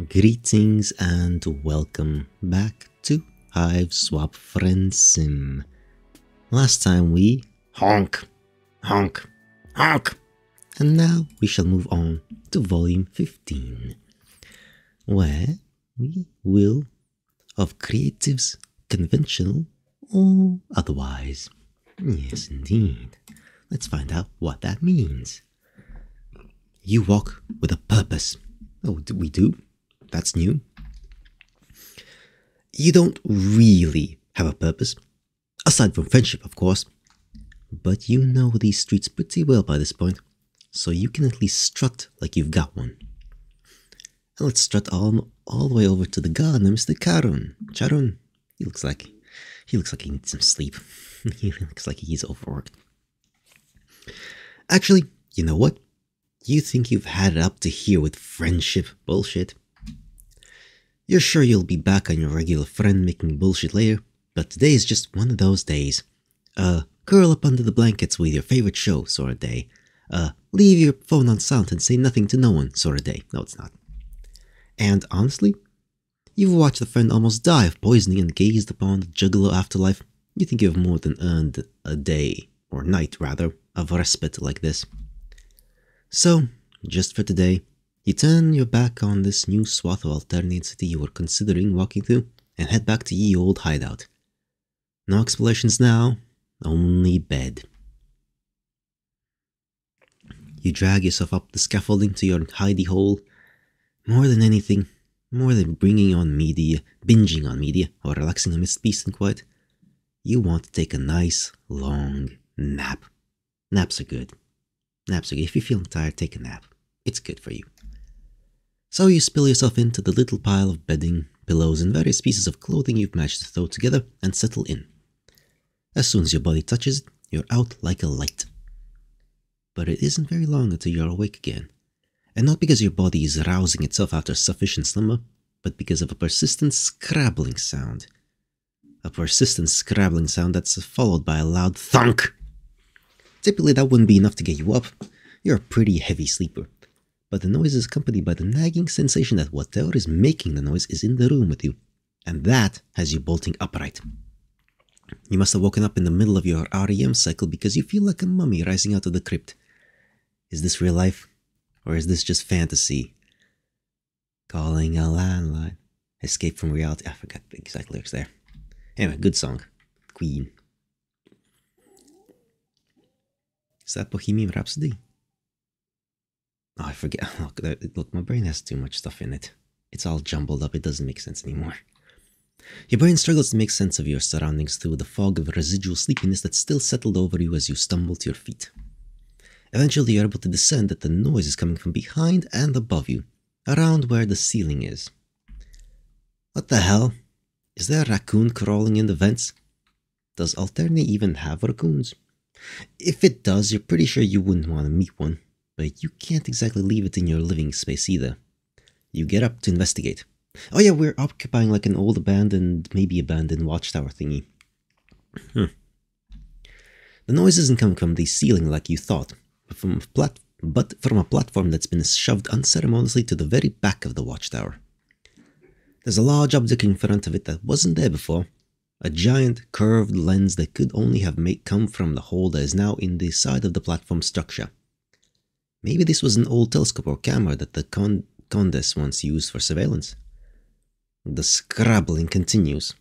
Greetings and welcome back to Hiveswap Friendsim. Last time we honk, honk, honk, and now we shall move on to volume 15, where we will of creatives, conventional or otherwise. Yes, indeed. Let's find out what that means. You walk with a purpose. Oh, we do? That's new. You don't really have a purpose, aside from friendship, of course, but you know these streets pretty well by this point, so you can at least strut like you've got one. And let's strut all the way over to the gardener, Mr. Charun. He looks like he needs some sleep. He looks like he's overworked. Actually, you know what? You think you've had it up to here with friendship bullshit. You're sure you'll be back on your regular friend-making bullshit later, but today is just one of those days. Curl up under the blankets with your favorite show sort of day. Leave your phone on silent and say nothing to no one sort of day. No, it's not. And honestly, you've watched a friend almost die of poisoning and gazed upon the juggalo afterlife. You think you've more than earned a day, or night rather, of respite like this. So, just for today, you turn your back on this new swath of Alternia city you were considering walking through and head back to ye old hideout. No explorations now, only bed. You drag yourself up the scaffolding to your hidey hole. More than anything, more than binging on media, or relaxing amidst peace and quiet, you want to take a nice, long nap. Naps are good. If you're feeling tired, take a nap. It's good for you. So you spill yourself into the little pile of bedding, pillows, and various pieces of clothing you've managed to throw together and settle in. As soon as your body touches it, you're out like a light. But it isn't very long until you're awake again. And not because your body is rousing itself after sufficient slumber, but because of a persistent scrabbling sound. A persistent scrabbling sound that's followed by a loud thunk. Typically that wouldn't be enough to get you up. You're a pretty heavy sleeper. But the noise is accompanied by the nagging sensation that whatever is making the noise is in the room with you. And that has you bolting upright. You must have woken up in the middle of your REM cycle because you feel like a mummy rising out of the crypt. Is this real life? Or is this just fantasy? Calling a landline. Escape from reality. I forgot the exact lyrics there. Anyway, good song. Queen. Is that Bohemian Rhapsody? Oh, I forget. Look, my brain has too much stuff in it. It's all jumbled up. It doesn't make sense anymore. Your brain struggles to make sense of your surroundings through the fog of residual sleepiness that still settled over you as you stumble to your feet. Eventually, you're able to discern that the noise is coming from behind and above you, around where the ceiling is. What the hell? Is there a raccoon crawling in the vents? Does Alternia even have raccoons? If it does, you're pretty sure you wouldn't want to meet one. But you can't exactly leave it in your living space either. You get up to investigate. Oh yeah, we're occupying like an old maybe abandoned watchtower thingy. The noise isn't coming from the ceiling like you thought, but from a platform that's been shoved unceremoniously to the very back of the watchtower. There's a large object in front of it that wasn't there before. A giant curved lens that could only have come from the hole that is now in the side of the platform structure. Maybe this was an old telescope or camera that the Condes once used for surveillance. The scrabbling continues.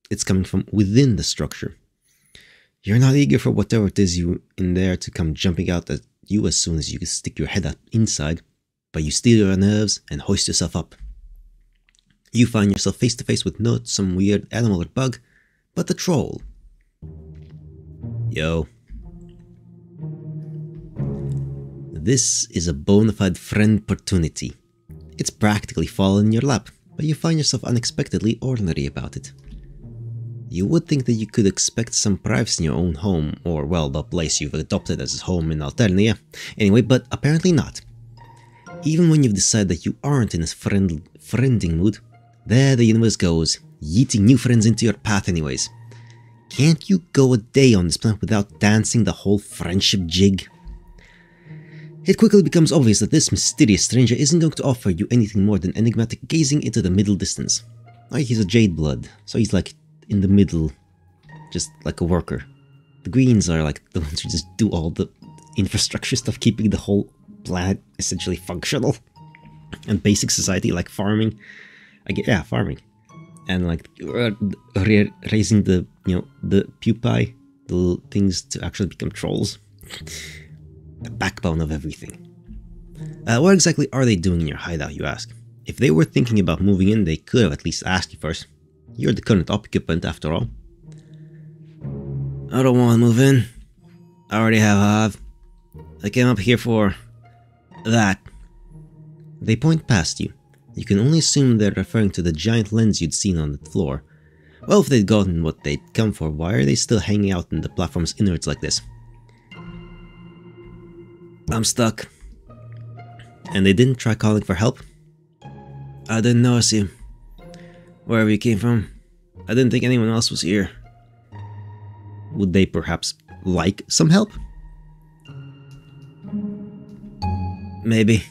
It's coming from within the structure. You're not eager for whatever it is in there to come jumping out at you as soon as you stick your head up inside, but you steel your nerves and hoist yourself up. You find yourself face to face with not some weird animal or bug, but the troll. Yo. This is a bona fide friend opportunity. It's practically fallen in your lap, but you find yourself unexpectedly ordinary about it. You would think that you could expect some privacy in your own home, or well, the place you've adopted as home in Alternia, anyway, but apparently not. Even when you've decided that you aren't in a friending mood, there the universe goes, yeeting new friends into your path anyways. Can't you go a day on this planet without dancing the whole friendship jig? It quickly becomes obvious that this mysterious stranger isn't going to offer you anything more than enigmatic gazing into the middle distance. Like he's a jade blood, so he's like in the middle, just like a worker. The greens are like the ones who just do all the infrastructure stuff, keeping the whole planet essentially functional. And basic society like farming. Yeah, farming. And like raising the, the pupae, the things to actually become trolls. The backbone of everything. What exactly are they doing in your hideout, you ask? If they were thinking about moving in, they could have at least asked you first. You're the current occupant, after all. I don't want to move in. I already have Hive. I came up here for that. They point past you. You can only assume they're referring to the giant lens you'd seen on the floor. Well, if they'd gotten what they'd come for, why are they still hanging out in the platform's innards like this? I'm stuck. And they didn't try calling for help? I didn't notice you. Wherever you came from. I didn't think anyone else was here. Would they perhaps like some help? Maybe.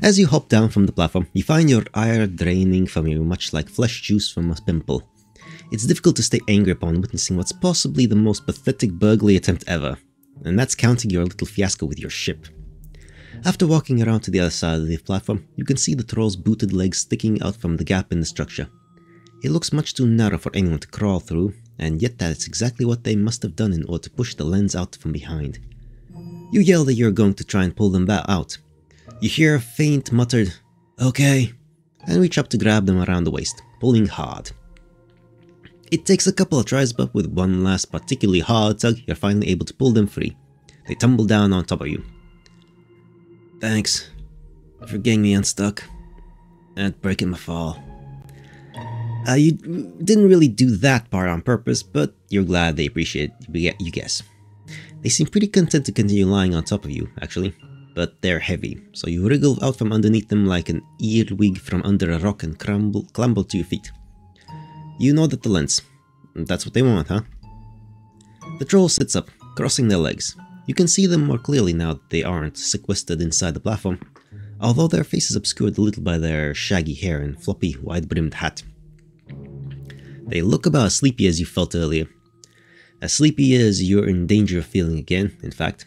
As you hop down from the platform, you find your ire draining from you much like flesh juice from a pimple. It's difficult to stay angry upon witnessing what's possibly the most pathetic burglary attempt ever. And that's counting your little fiasco with your ship. After walking around to the other side of the platform, you can see the troll's booted legs sticking out from the gap in the structure. It looks much too narrow for anyone to crawl through, and yet that's exactly what they must have done in order to push the lens out from behind. You yell that you're going to try and pull them out. You hear a faint muttered, "Okay," and reach up to grab them around the waist, pulling hard. It takes a couple of tries, but with one last particularly hard tug, you're finally able to pull them free. They tumble down on top of you. Thanks for getting me unstuck and breaking my fall. You didn't really do that part on purpose, but you're glad they appreciate it, you guess. They seem pretty content to continue lying on top of you, actually, but they're heavy, so you wriggle out from underneath them like an earwig from under a rock and clamber to your feet. You nod at the lens. That's what they want, huh? The troll sits up, crossing their legs. You can see them more clearly now that they aren't sequestered inside the platform, although their face is obscured a little by their shaggy hair and floppy, wide-brimmed hat. They look about as sleepy as you felt earlier. As sleepy as you're in danger of feeling again, in fact.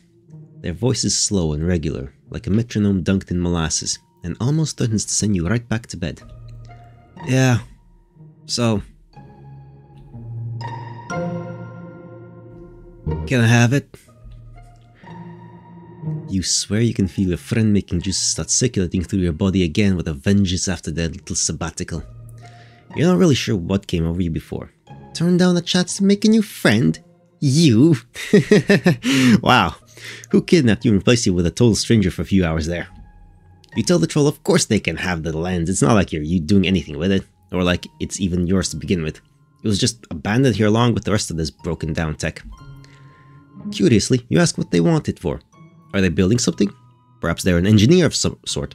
Their voice is slow and regular, like a metronome dunked in molasses, and almost threatens to send you right back to bed. Yeah, so... Can I have it? You swear you can feel your friend-making juices start circulating through your body again with a vengeance after their little sabbatical. You're not really sure what came over you before. Turn down a chance to make a new friend? You? Wow. Who kidnapped you and replaced you with a total stranger for a few hours there? You tell the troll of course they can have the lens. It's not like you're doing anything with it. Or like it's even yours to begin with. It was just abandoned here along with the rest of this broken down tech. Curiously, you ask what they want it for. Are they building something? Perhaps they're an engineer of some sort.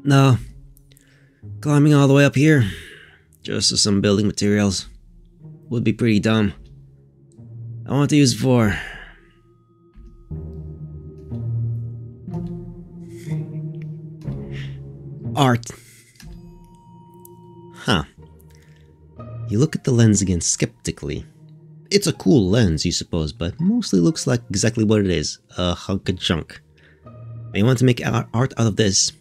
No. Climbing all the way up here, just for some building materials, would be pretty dumb. I want to use it for... art. Huh. You look at the lens again skeptically. It's a cool lens, you suppose, but mostly looks like exactly what it is, a hunk of junk. They want to make art out of this.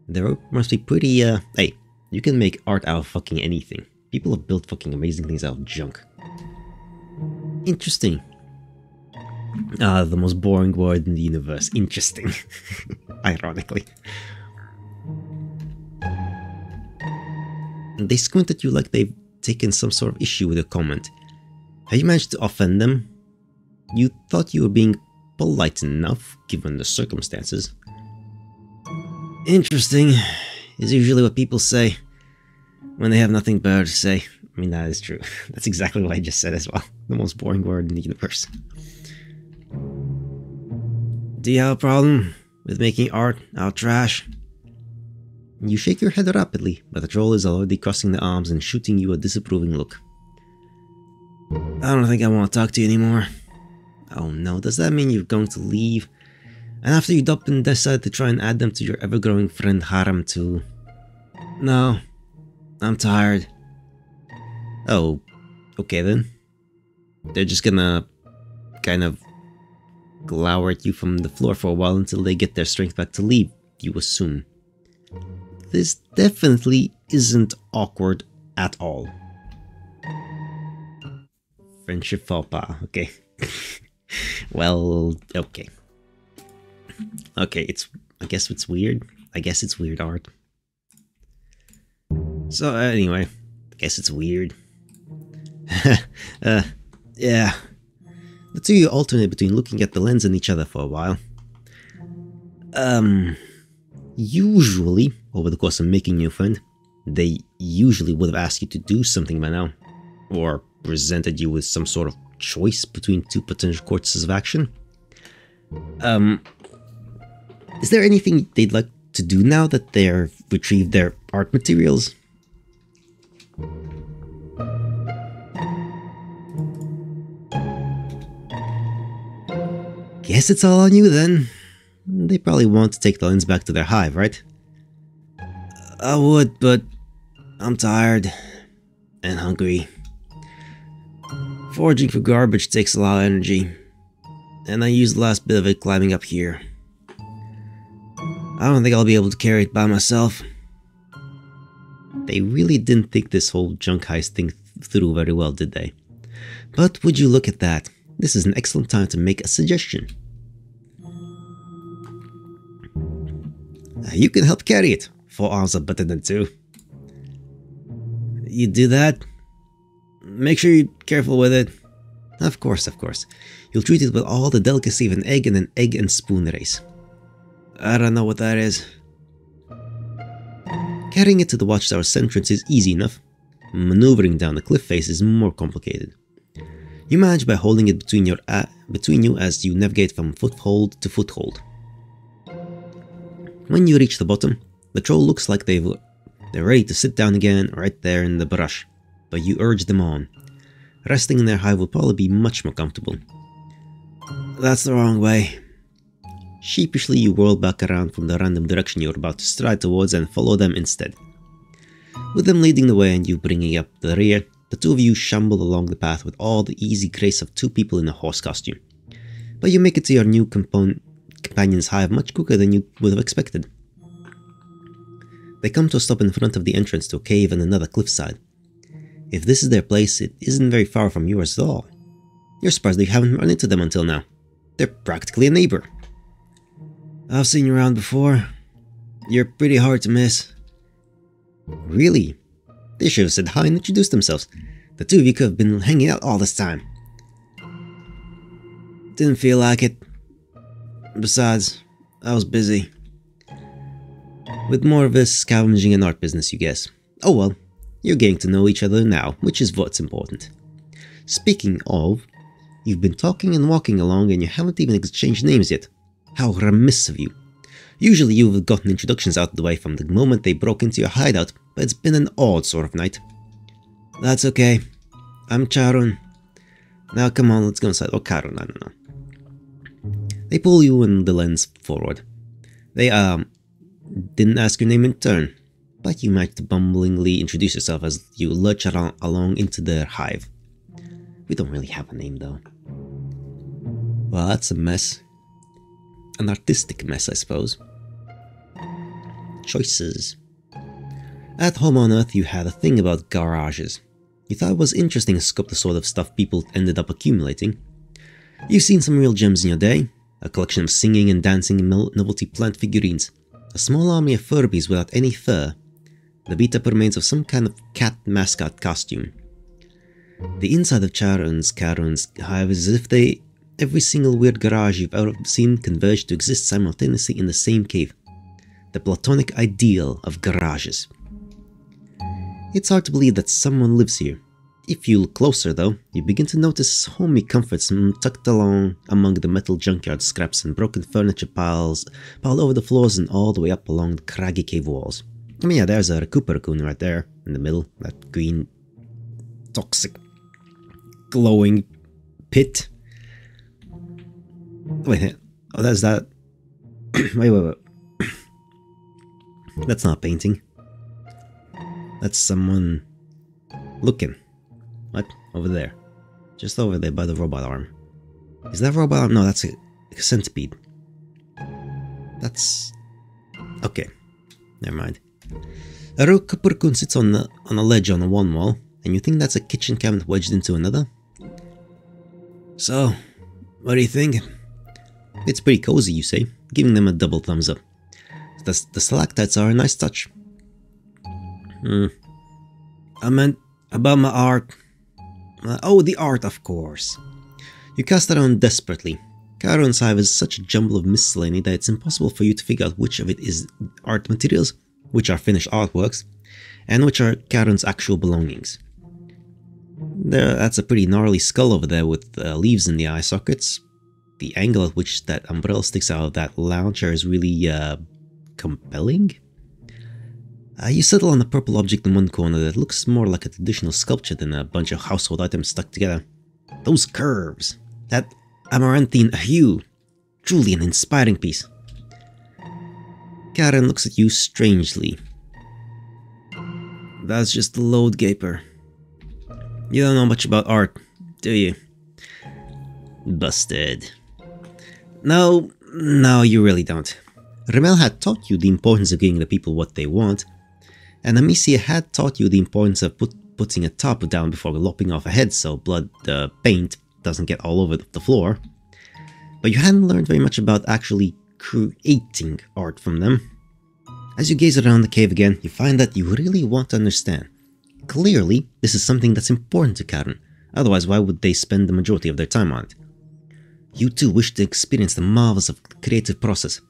There must be pretty, hey, you can make art out of fucking anything. People have built fucking amazing things out of junk. Interesting. Ah, the most boring word in the universe. Interesting. Ironically. They squint at you like they've taken some sort of issue with your comment. Have you managed to offend them? You thought you were being polite enough, given the circumstances. Interesting is usually what people say when they have nothing better to say. I mean, that is true. That's exactly what I just said as well. The most boring word in the universe. Do you have a problem with making art out of trash? You shake your head rapidly, but the troll is already crossing the arms and shooting you a disapproving look. I don't think I want to talk to you anymore. Oh no, does that mean you're going to leave? And after you dump and decide to try and add them to your ever-growing friend harem too? No, I'm tired. Oh, okay then. They're just gonna kind of glower at you from the floor for a while until they get their strength back to leave, you assume. This definitely isn't awkward at all. Friendship faux pas, okay. Well, okay. Okay, I guess it's weird. I guess it's weird art. So anyway, I guess it's weird. Yeah. The two of you alternate between looking at the lens and each other for a while. Usually, over the course of making a new friend, they usually would have asked you to do something by now, or presented you with some sort of choice between two potential courses of action. Is there anything they'd like to do now that they've retrieved their art materials? Guess it's all on you then. They probably want to take the lens back to their hive, right? I would, but I'm tired and hungry. Foraging for garbage takes a lot of energy, and I used the last bit of it climbing up here. I don't think I'll be able to carry it by myself. They really didn't think this whole junk heist thing through very well, did they? But would you look at that? This is an excellent time to make a suggestion. You can help carry it. 4 arms are better than 2. You do that? Make sure you're careful with it. Of course, of course. You'll treat it with all the delicacy of an egg in an egg and spoon race. I don't know what that is. Carrying it to the watchtower's entrance is easy enough. Maneuvering down the cliff face is more complicated. You manage by holding it between you as you navigate from foothold to foothold. When you reach the bottom, the troll looks like they're ready to sit down again right there in the brush, but you urge them on. Resting in their hive will probably be much more comfortable. That's the wrong way. Sheepishly you whirl back around from the random direction you're about to stride towards and follow them instead. With them leading the way and you bringing up the rear, the two of you shamble along the path with all the easy grace of 2 people in a horse costume. But you make it to your new companion's hive much quicker than you would have expected. They come to a stop in front of the entrance to a cave and another cliffside. If this is their place, it isn't very far from yours at all. You're surprised that you haven't run into them until now. They're practically a neighbor. I've seen you around before. You're pretty hard to miss. Really? They should have said hi and introduced themselves. The two of you could have been hanging out all this time. Didn't feel like it. Besides, I was busy. With more of a scavenging and art business, you guess. Oh well, you're getting to know each other now, which is what's important. Speaking of, you've been talking and walking along and you haven't even exchanged names yet. How remiss of you. Usually you would have gotten introductions out of the way from the moment they broke into your hideout, but it's been an odd sort of night. That's okay. I'm Charun. Now come on, let's go inside. Oh, Charun, no. They pull you and the lens forward. They, didn't ask your name in turn, but you might bumblingly introduce yourself as you lurch along into their hive. We don't really have a name though. Well, that's a mess. An artistic mess, I suppose. Choices. At home on Earth, you had a thing about garages. You thought it was interesting to scope the sort of stuff people ended up accumulating. You've seen some real gems in your day. A collection of singing and dancing novelty plant figurines. A small army of Furbies without any fur. The beat-up remains of some kind of cat mascot costume. The inside of Charun's hive is as if every single weird garage you've ever seen converged to exist simultaneously in the same cave. The platonic ideal of garages. It's hard to believe that someone lives here. If you look closer though, you begin to notice homey comforts tucked along among the metal junkyard scraps and broken furniture piled over the floors and all the way up along the craggy cave walls. I mean, yeah, there's a Recupera raccoon right there in the middle, that green, toxic, glowing pit. Wait, oh, that's that. wait. That's not painting. That's someone looking. What? Over there. Just over there by the robot arm. Is that robot arm? No, that's a centipede. That's... okay. Never mind. A Rukapurkun sits on a ledge on one wall, and you think that's a kitchen cabinet wedged into another? So, what do you think? It's pretty cozy, you say, giving them a double thumbs up. The stalactites are a nice touch. I meant about my art. Oh, the art, of course. You cast around desperately. Charun's hive is such a jumble of miscellany that it's impossible for you to figure out which of it is art materials, which are finished artworks, and which are Charun's actual belongings. That's a pretty gnarly skull over there with leaves in the eye sockets. The angle at which that umbrella sticks out of that lounge chair is really compelling. You settle on a purple object in one corner that looks more like a traditional sculpture than a bunch of household items stuck together. Those curves, that amaranthine hue, truly an inspiring piece. Karen looks at you strangely. That's just a load gaper. You don't know much about art, do you? Busted. No, you really don't. Rimmel had taught you the importance of giving the people what they want, and Amicia had taught you the importance of putting a top down before lopping off a head so paint doesn't get all over the floor. But you hadn't learned very much about actually creating art from them. As you gaze around the cave again, you find that you really want to understand. Clearly, this is something that's important to Charun, otherwise why would they spend the majority of their time on it? You too wish to experience the marvels of the creative process.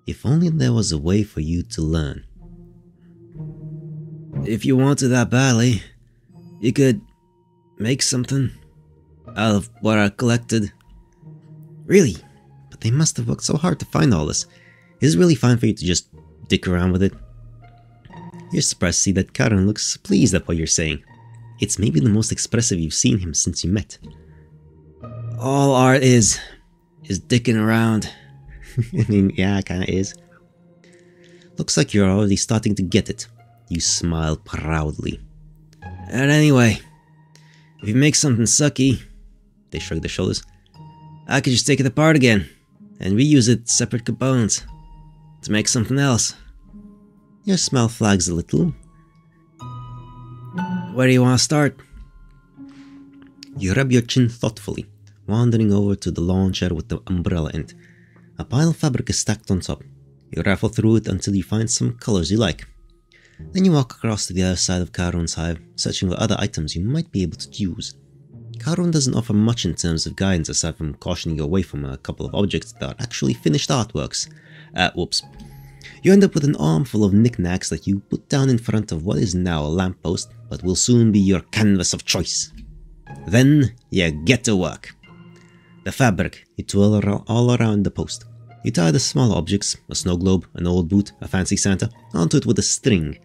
If only there was a way for you to learn. If you wanted that badly, you could make something out of what I collected. Really? But they must have worked so hard to find all this. Is it really fine for you to just dick around with it? You're surprised to see that Charun looks pleased at what you're saying. It's maybe the most expressive you've seen him since you met. All art is dicking around. I mean, yeah, it kinda is. Looks like you're already starting to get it. You smile proudly. And anyway, if you make something sucky, they shrug their shoulders, I could just take it apart again, and reuse it separate components, to make something else. Your smile flags a little. Where do you want to start? You rub your chin thoughtfully, wandering over to the lawn chair with the umbrella in it. A pile of fabric is stacked on top. You raffle through it until you find some colors you like. Then you walk across to the other side of Charun's hive, searching for other items you might be able to use. Charun doesn't offer much in terms of guidance aside from cautioning you away from a couple of objects that are actually finished artworks. Whoops. You end up with an armful of knickknacks that you put down in front of what is now a lamppost, but will soon be your canvas of choice. Then you get to work. The fabric, you twirl all around the post. You tie the small objects, a snow globe, an old boot, a fancy Santa, onto it with a string.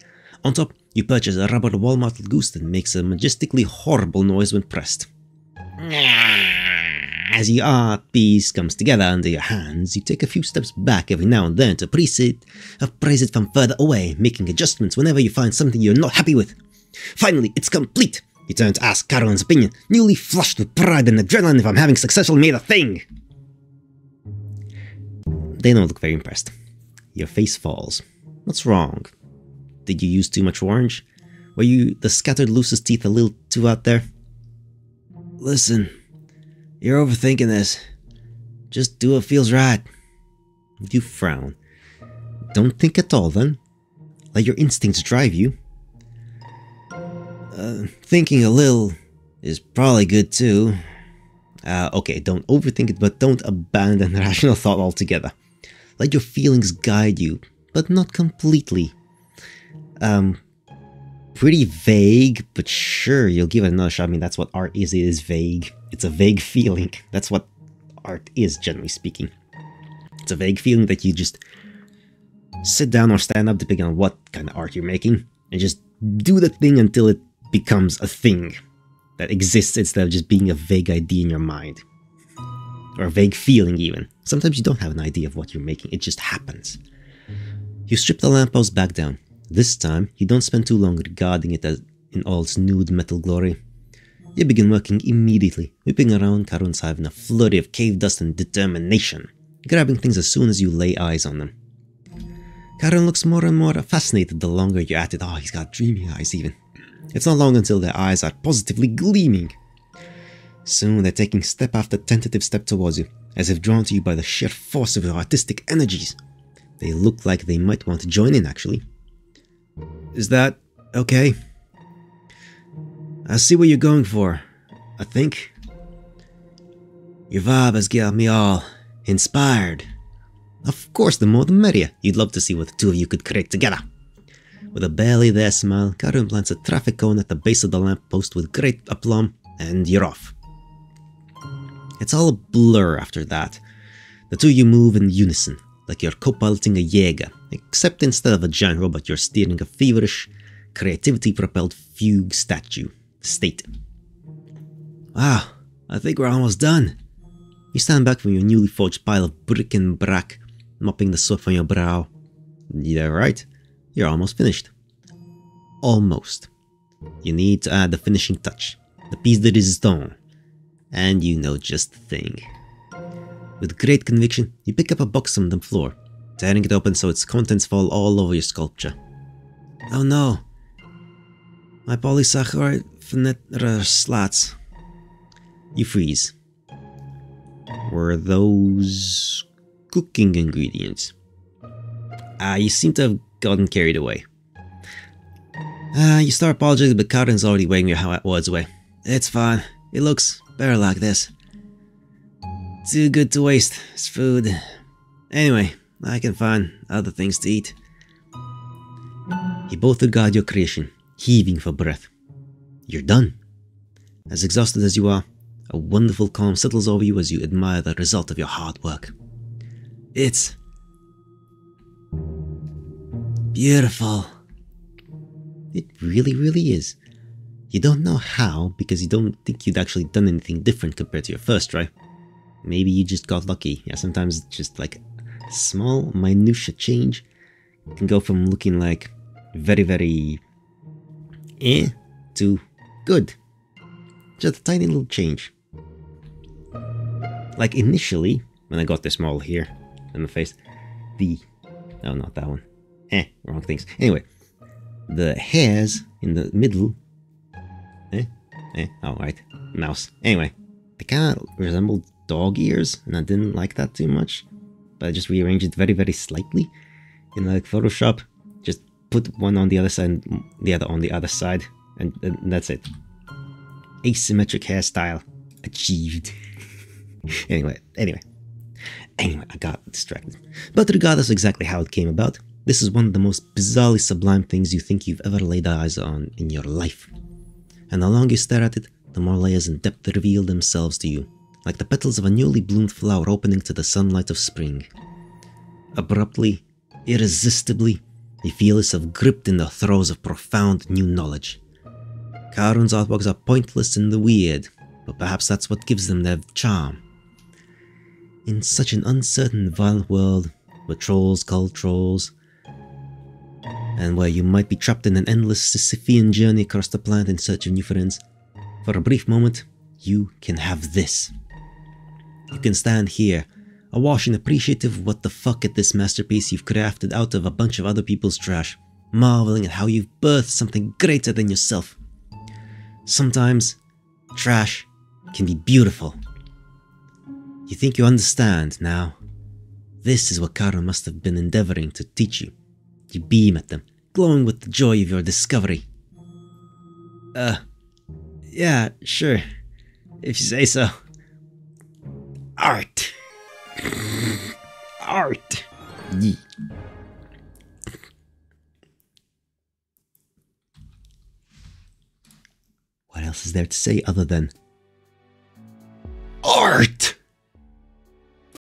On top, you purchase a rubber wall-mounted goose that makes a majestically horrible noise when pressed. As your art piece comes together under your hands, you take a few steps back every now and then to appraise it from further away, making adjustments whenever you find something you're not happy with. Finally, it's complete! You turn to ask Charun's opinion, newly flushed with pride and adrenaline from having successfully made a thing! They don't look very impressed. Your face falls. What's wrong? Did you use too much orange? Were the scattered loosest teeth a little too out there? Listen, you're overthinking this. Just do what feels right. You frown. Don't think at all then. Let your instincts drive you. Thinking a little is probably good too. Okay, don't overthink it, but don't abandon rational thought altogether. Let your feelings guide you, but not completely. Pretty vague, but sure, you'll give it another shot. I mean, that's what art is. It is vague. It's a vague feeling. That's what art is, generally speaking. It's a vague feeling that you just sit down or stand up, depending on what kind of art you're making, and just do the thing until it becomes a thing that exists instead of just being a vague idea in your mind. or a vague feeling even. Sometimes you don't have an idea of what you're making, it just happens. You strip the lamppost back down. This time, you don't spend too long regarding it as in all its nude metal glory. You begin working immediately, whipping around Charun's hive in a flurry of cave dust and determination, grabbing things as soon as you lay eyes on them. Charun looks more and more fascinated the longer you're at it. Oh, he's got dreamy eyes even. It's not long until their eyes are positively gleaming. Soon they're taking step after tentative step towards you, as if drawn to you by the sheer force of your artistic energies. They look like they might want to join in, actually. Is that okay? I see what you're going for, I think. Your vibe has got me all inspired. Of course, the more the merrier. You'd love to see what the two of you could create together. With a barely there smile, Charun plants a traffic cone at the base of the lamppost with great aplomb, and you're off. It's all a blur after that. The two of you move in unison, like you're co-piloting a Jaeger, except instead of a giant robot, you're steering a feverish, creativity-propelled fugue state. Wow, I think we're almost done. You stand back from your newly forged pile of brick and brack, mopping the sweat from your brow. Yeah, right. You're almost finished. Almost. You need to add the finishing touch, the piece de resistance, and you know just the thing. With great conviction, you pick up a box from the floor, tearing it open so its contents fall all over your sculpture. Oh no! My polysaccharide fenitra slats. You freeze. Were those cooking ingredients? You seem to have gotten carried away. You start apologizing, but Charun's already waving your words away. It's fine. It looks better like this. Too good to waste. It's food. Anyway, I can find other things to eat. You both regard your creation, heaving for breath. You're done. As exhausted as you are, a wonderful calm settles over you as you admire the result of your hard work. It's beautiful. It really, really is. You don't know how, because you don't think you'd actually done anything different compared to your first try. Maybe you just got lucky. Yeah, sometimes just like a small, minutia change can go from looking like very, very to good. Just a tiny little change. Like initially, when I got this model here in the face, no, not that one. Wrong things. Anyway, the hairs in the middle, oh right, mouse. Anyway, they kind of resembled dog ears, and I didn't like that too much, but I just rearranged it very, very slightly in like Photoshop. Just put one on the other side and the other on the other side, and that's it. Asymmetric hairstyle achieved. Anyway, I got distracted. But regardless of exactly how it came about, this is one of the most bizarrely sublime things you think you've ever laid eyes on in your life. And the longer you stare at it, the more layers and depth reveal themselves to you, like the petals of a newly bloomed flower opening to the sunlight of spring. Abruptly, irresistibly, you feel yourself gripped in the throes of profound new knowledge. Charun's artworks are pointless and weird, but perhaps that's what gives them their charm. In such an uncertain, violent world, where trolls call trolls, and where you might be trapped in an endless Sisyphean journey across the planet in search of new friends, for a brief moment, you can have this. You can stand here, awash and appreciative of what the fuck at this masterpiece you've crafted out of a bunch of other people's trash, marveling at how you've birthed something greater than yourself. Sometimes, trash can be beautiful. You think you understand now? This is what Charun must have been endeavoring to teach you. You beam at them, glowing with the joy of your discovery. Yeah, sure. If you say so. Art. Art. Yeah. What else is there to say other than